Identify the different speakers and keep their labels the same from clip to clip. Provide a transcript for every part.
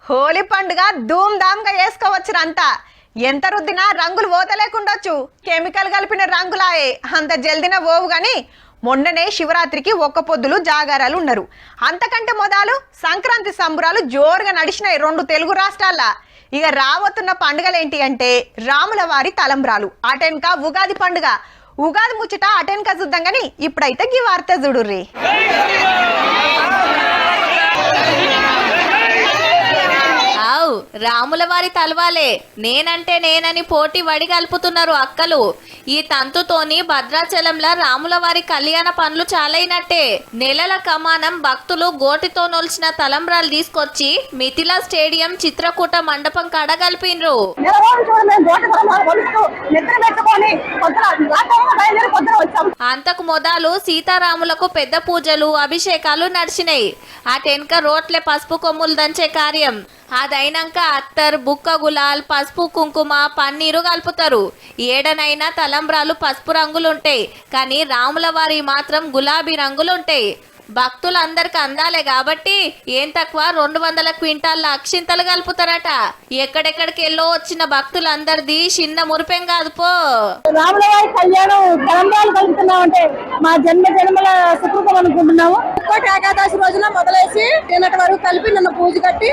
Speaker 1: హోలీ పండుగ ధూమ్ ధామ్ గా చేసుకోవచ్చురంతా. ఎంత రుద్దినా రంగులు పోతలేకుండొచ్చు. కెమికల్ కలిపిన రంగులాయే అంత జల్దిన పోవు గాని మొన్ననే శివరాత్రికి ఒక్క పొద్దులు జాగారాలు ఉన్నారు. అంతకంటే మొదలు సంక్రాంతి సంబురాలు జోరుగా నడిచినాయి 2 తెలుగు రాష్ట్రాల్లో. ఇక రాబోతున్న పండుగలేంటి అంటే రాముల వారి తలంబ్రాలు, అటెన్క ఉగాది పండుగ. ఉగాది ముచ్చట అటెన్క చూద్దాం గాని ఇప్పుడైతే ఈ వార్త చూడుర్రి.
Speaker 2: రాముల వారి తలవాలే నేనంటే నేనని పోటీ వడి కలుపుతున్నారు అక్కలు. ఈ తంతుతోని భద్రాచలంలో రాముల వారి కళ్యాణ పనులు చాలైనట్టే. నెలల కమానం భక్తులు గోటితో నొల్చిన తలంబ్రాలు తీసుకొచ్చి మిథిలా స్టేడియం చిత్రకూట మండపం కాడ కలిపిండ్రు. అంతకు మొదలు సీతారాములకు పెద్ద పూజలు అభిషేకాలు నడిచినాయి. అటెన్క రోట్లే పసుపు కొమ్ములు దంచే కార్యం. అదైనాక అత్తర్, బుక్క గులాల్, పసుపు కుంకుమ, పన్నీరు కలుపుతారు. ఏడనైనా తలంబ్రాలు పసుపు రంగులుంటాయి, కానీ రాముల వారి మాత్రం గులాబీ రంగులుంటాయి. భక్తులందరికి అందాలే కాబట్టి ఏం తక్కువ 200 క్వింటాల అక్షింతలు కలుపుతారట. ఎక్కడెక్కడికి వెళ్ళో వచ్చిన భక్తులందరిది చిన్న మురిపెం కాదు పో.
Speaker 3: రాముల వారి కళ్యాణం తలంబ్రాలు కలుపుతున్నామంటే మా జన్మల సుకృతం అనుకుంటున్నాము. ఏకాదశి రోజున మొదలేసి నిన్నటి వరకు కలిపి నిన్న పూజ కట్టి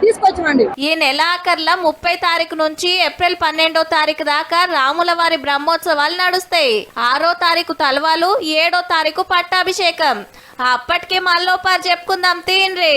Speaker 3: తీసుకొచ్చామండి.
Speaker 2: ఈ నెలాఖర్ల 30 తారీఖు నుంచి ఏప్రిల్ 12వ తారీఖు దాకా రాముల వారి బ్రహ్మోత్సవాలు నడుస్తాయి. 6వ తారీఖు తలవాలు, 7వ తారీఖు పట్టాభిషేకం. అప్పటికే మళ్ళీ చెప్పుకుందాం తీన్రి.